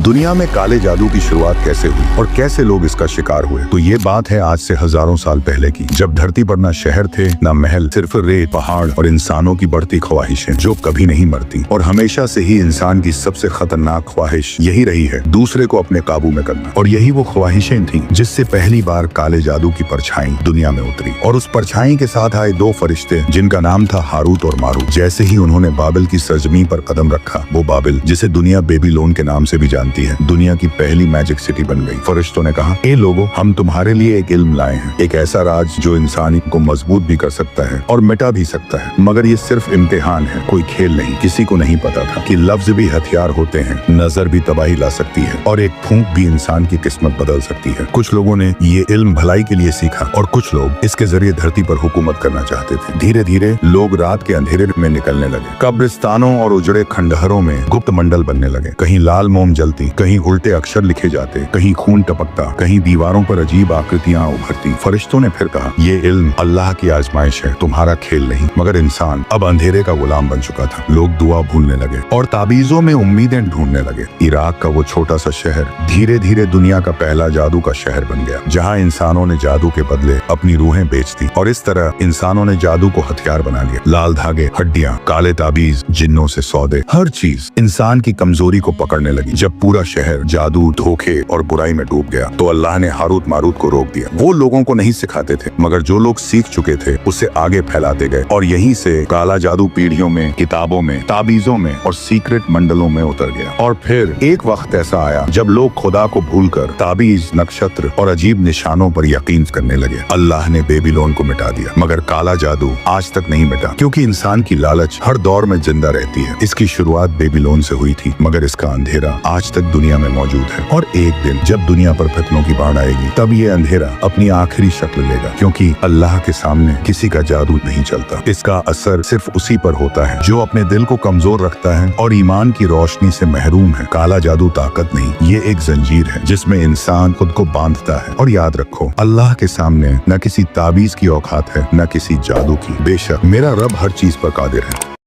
दुनिया में काले जादू की शुरुआत कैसे हुई और कैसे लोग इसका शिकार हुए, तो ये बात है आज से हजारों साल पहले की, जब धरती पर ना शहर थे ना महल, सिर्फ रेत, पहाड़ और इंसानों की बढ़ती ख्वाहिशें जो कभी नहीं मरती। और हमेशा से ही इंसान की सबसे खतरनाक ख्वाहिश यही रही है, दूसरे को अपने काबू में करना। और यही वो ख्वाहिशें थीं जिससे पहली बार काले जादू की परछाई दुनिया में उतरी। और उस परछाई के साथ आए दो फरिश्ते जिनका नाम था हारूत और मारूत। जैसे ही उन्होंने बाबिल की सरजमी पर कदम रखा, वो बाबिल जिसे दुनिया बेबीलोन के नाम से भी जानती है, दुनिया की पहली मैजिक सिटी बन गई। फरिश्तों ने कहा, ए लोगों, हम तुम्हारे लिए एक इल्म लाए हैं, एक ऐसा राज जो इंसान को मजबूत भी कर सकता है और मिटा भी सकता है। मगर ये सिर्फ इम्तिहान है, कोई खेल नहीं। किसी को नहीं पता था कि लफ्ज भी हथियार होते हैं, नजर भी तबाही ला सकती है और एक फूंक भी इंसान की किस्मत बदल सकती है। कुछ लोगों ने ये इल्म भलाई के लिए सीखा और कुछ लोग इसके जरिए धरती पर हुकूमत करना चाहते थे। धीरे धीरे लोग रात के अंधेरे में निकलने लगे। कब्रिस्तानों और उजड़े खंडहरों में गुप्त मंडल बनने लगे। कहीं लाल मोम जलती, कहीं उल्टे अक्षर लिखे जाते, कहीं खून टपकता, कहीं दीवारों पर अजीब आकृतियां उभरती। फरिश्तों ने फिर कहा, ये इल्म अल्लाह की आजमाइश है, तुम्हारा खेल नहीं। मगर इंसान अब अंधेरे का गुलाम बन चुका था। लोग दुआ भूलने लगे और ताबीजों में उम्मीदें ढूंढने लगे। इराक का वो छोटा सा शहर धीरे धीरे दुनिया का पहला जादू का शहर बन गया, जहाँ इंसानों ने जादू के बदले अपनी रूहें बेच दी। और इस तरह इंसानों ने जादू को हथियार बना लिया। लाल धागे, हड्डियां, काले ताबीज, जिन्नों से सौदे, हर चीज इंसान की कमजोरी को पकड़ने लगी। जब पूरा शहर जादू, धोखे और बुराई में डूब गया, तो अल्लाह ने हारूत मारूत को रोक दिया। वो लोगों को नहीं सिखाते थे, मगर जो लोग सीख चुके थे उसे आगे फैलाते गए। और यहीं से काला जादू पीढ़ियों में, किताबों में, ताबीजों में और सीक्रेट मंडलों में उतर गया। और फिर एक वक्त ऐसा आया जब लोग खुदा को भूलकर ताबीज, नक्षत्र और अजीब निशानों पर यकीन करने लगे। अल्लाह ने बेबीलोन को मिटा दिया, मगर काला जादू आज तक नहीं मिटा, क्योंकि इंसान की लालच हर दौर में जिंदा रहती है। इसकी शुरुआत बेबीलोन से हुई थी, मगर इसका अंधेरा आज तक दुनिया में मौजूद है। और एक दिन जब दुनिया पर फितनों की बाढ़ आएगी, तब ये अंधेरा अपनी आखिरी शक्ल लेगा, क्योंकि अल्लाह के सामने किसी का जादू नहीं चलता। इसका असर सिर्फ उसी पर होता है जो अपने दिल को कमजोर रखता है और ईमान की रोशनी से महरूम है। काला जादू ताकत नहीं, ये एक जंजीर है जिसमें इंसान खुद को बांधता है। और याद रखो, अल्लाह के सामने न किसी ताबीज की औकात है, न किसी जादू की। बेशक मेरा रब हर चीज पर कादिर है।